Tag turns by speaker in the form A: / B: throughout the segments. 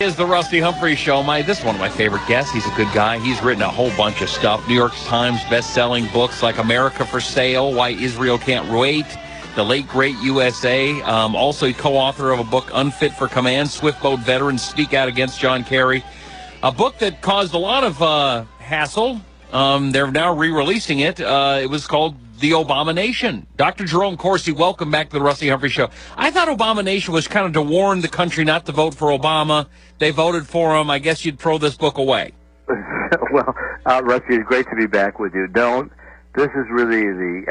A: is the Rusty Humphries Show. This is one of my favorite guests. He's a good guy. He's written a whole bunch of stuff. New York Times best-selling books like America for Sale, Why Israel Can't Wait, The Late Great USA. Also co-author of a book, Unfit for Command, Swift Boat Veterans Speak Out Against John Kerry. A book that caused a lot of hassle. They're now re-releasing it. It was called The Obamination. Dr. Jerome Corsi, welcome back to the Rusty Humphries Show. I thought Obamination was kind of to warn the country not to vote for Obama. They voted for him. I guess you'd throw this book away.
B: Well, Rusty, it's great to be back with you. This is really the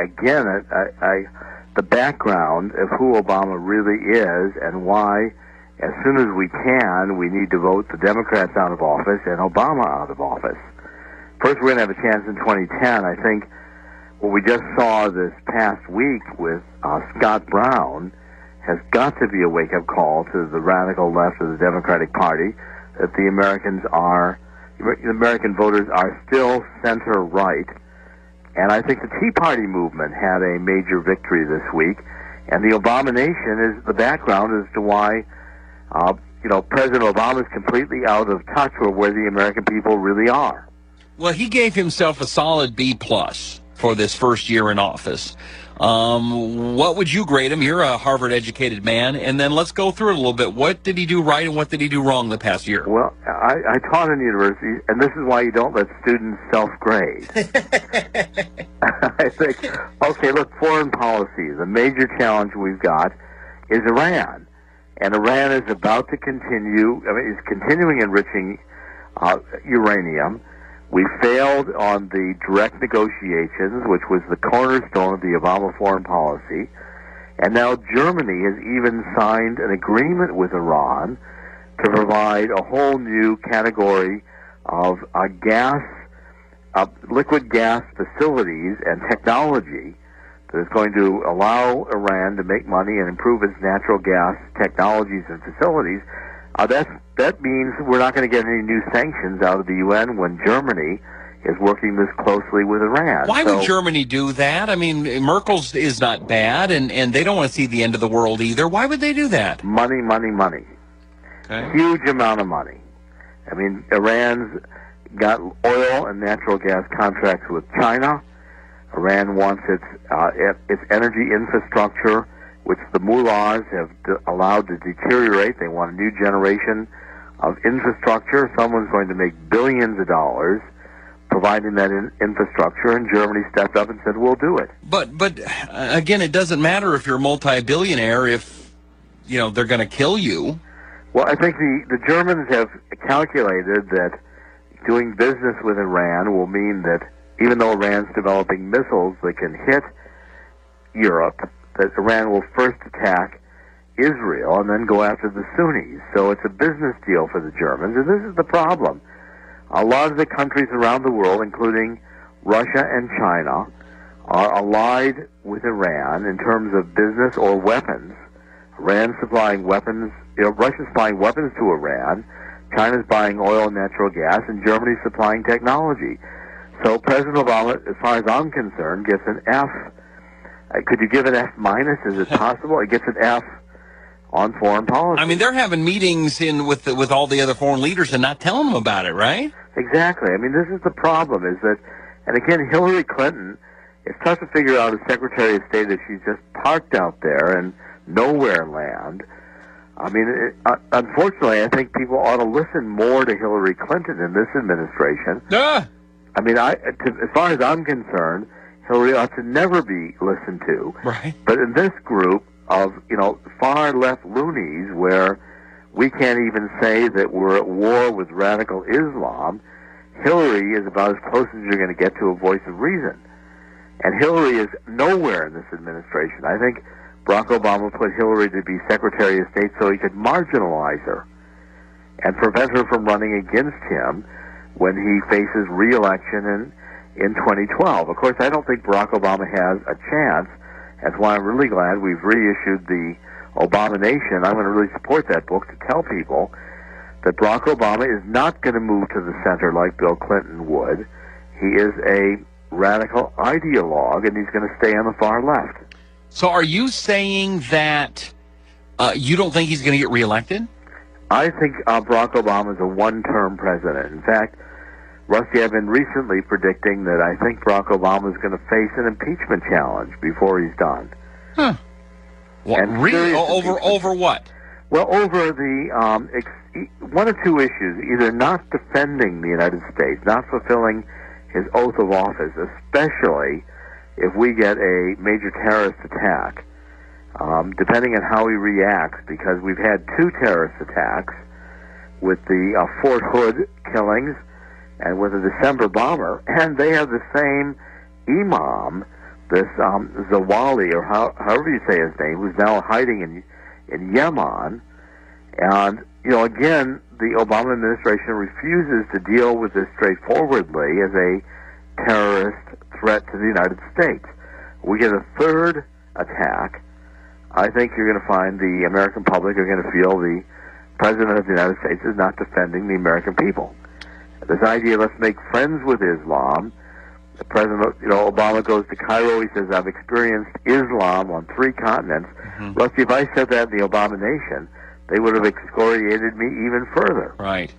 B: background of who Obama really is and why, as soon as we can, we need to vote the Democrats out of office and Obama out of office. First, we're going to have a chance in 2010. I think what we just saw this past week with Scott Brown has got to be a wake-up call to the radical left of the Democratic Party, that the American voters are still center-right. And I think the Tea Party movement had a major victory this week. And the Obamination is the background as to why, President Obama is completely out of touch with where the American people really are.
A: Well, he gave himself a solid B+ for this first year in office. What would you grade him? You're a Harvard-educated man, and then let's go through it a little bit. What did he do right and what did he do wrong the past year?
B: Well, I taught in university, and this is why you don't let students self-grade. I think, okay, look, foreign policy, the major challenge we've got is Iran. And Iran is about to continue, is continuing enriching uranium. We failed on the direct negotiations, which was the cornerstone of the Obama foreign policy. And now Germany has even signed an agreement with Iran to provide a whole new category of liquid gas facilities and technology that is going to allow Iran to make money and improve its natural gas technologies and facilities. That means we're not going to get any new sanctions out of the UN when Germany is working this closely with Iran.
A: Why would Germany do that? I mean, Merkel's is not bad, and they don't want to see the end of the world either. Why would they do that?
B: Money, money, money. Okay. Huge amount of money. I mean, Iran's got oil and natural gas contracts with China. Iran wants its energy infrastructure, which the mullahs have allowed to deteriorate. They want a new generation of infrastructure. Someone's going to make billions of dollars providing that infrastructure, and Germany stepped up and said, we'll do it.
A: But again, it doesn't matter if you're a multi-billionaire if, they're going to kill you.
B: Well, I think the Germans have calculated that doing business with Iran will mean that even though Iran's developing missiles that can hit Europe, that Iran will first attack Israel and then go after the Sunnis. So it's a business deal for the Germans, and this is the problem. A lot of the countries around the world, including Russia and China, are allied with Iran in terms of business or weapons. Iran's supplying weapons, Russia's supplying weapons to Iran, China's buying oil and natural gas, and Germany's supplying technology. So President Obama, as far as I'm concerned, gets an F. Could you give an F-? Is it possible? It gets an F on foreign policy.
A: I mean, they're having meetings with all the other foreign leaders and not telling them about it, right?
B: Exactly. I mean, this is the problem, is that, and again, Hillary Clinton, it's tough to figure out as Secretary of State if she's just parked out there in nowhere land. I mean, unfortunately, I think people ought to listen more to Hillary Clinton in this administration. I mean, as far as I'm concerned, Hillary ought to never be listened to.
A: Right.
B: But in this group of, far left loonies where we can't even say that we're at war with radical Islam, Hillary is about as close as you're going to get to a voice of reason. And Hillary is nowhere in this administration. I think Barack Obama put Hillary to be Secretary of State so he could marginalize her and prevent her from running against him when he faces re-election in 2012. Of course, I don't think Barack Obama has a chance. That's why I'm really glad we've reissued the Obamination. I'm going to really support that book to tell people that Barack Obama is not going to move to the center like Bill Clinton would. He is a radical ideologue, and he's going to stay on the far left.
A: So are you saying that you don't think he's going to get reelected?
B: I think Barack Obama is a one-term president. In fact, Rusty, I've been recently predicting that I think Barack Obama is going to face an impeachment challenge before he's done.
A: Huh. What, really? Over what?
B: Well, over the one of two issues: either not defending the United States, not fulfilling his oath of office, especially if we get a major terrorist attack. Depending on how he reacts, because we've had two terrorist attacks with the Fort Hood killings and with the December bomber, and they have the same imam, this Zawali, or however you say his name, who's now hiding in Yemen. And, again, the Obama administration refuses to deal with this straightforwardly as a terrorist threat to the United States. We get a third attack. I think you're going to find the American public are going to feel the President of the United States is not defending the American people. This idea, let's make friends with Islam. The President, Obama goes to Cairo. He says, I've experienced Islam on 3 continents.
A: Mm-hmm.
B: Rusty, if I said that in the Obama nation, they would have excoriated me even further.
A: Right.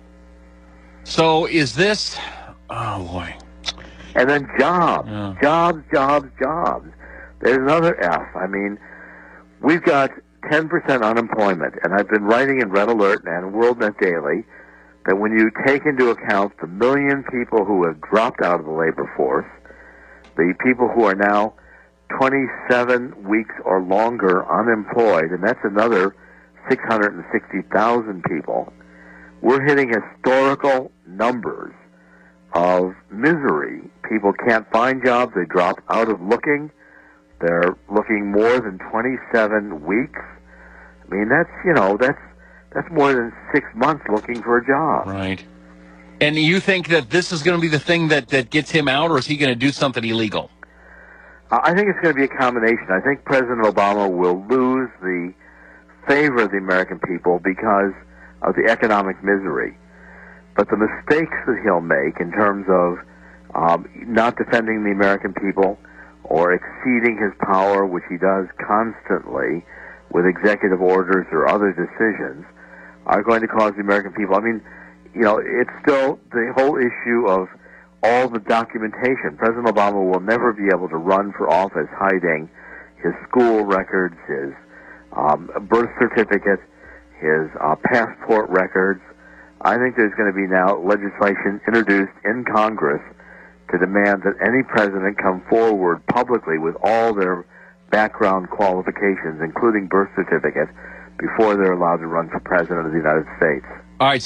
A: So is this... Oh, boy.
B: And then jobs.
A: Yeah.
B: Jobs. There's another F. I mean, we've got 10% unemployment, and I've been writing in Red Alert and WorldNet Daily that when you take into account the million people who have dropped out of the labor force, the people who are now 27 weeks or longer unemployed, and that's another 660,000 people, we're hitting historical numbers of misery. People can't find jobs. They drop out of looking. They're looking more than 27 weeks. I mean, that's more than 6 months looking for a job.
A: Right. And you think that this is going to be the thing that gets him out, or is he going to do something illegal?
B: I think it's going to be a combination. I think President Obama will lose the favor of the American people because of the economic misery. But the mistakes that he'll make in terms of not defending the American people or exceeding his power, which he does constantly with executive orders or other decisions, are going to cause the American people. I mean, it's still the whole issue of all the documentation. President Obama will never be able to run for office hiding his school records, his birth certificate, his passport records. I think there's going to be now legislation introduced in Congress to demand that any president come forward publicly with all their background qualifications, including birth certificate, before they're allowed to run for president of the United States.
A: All right.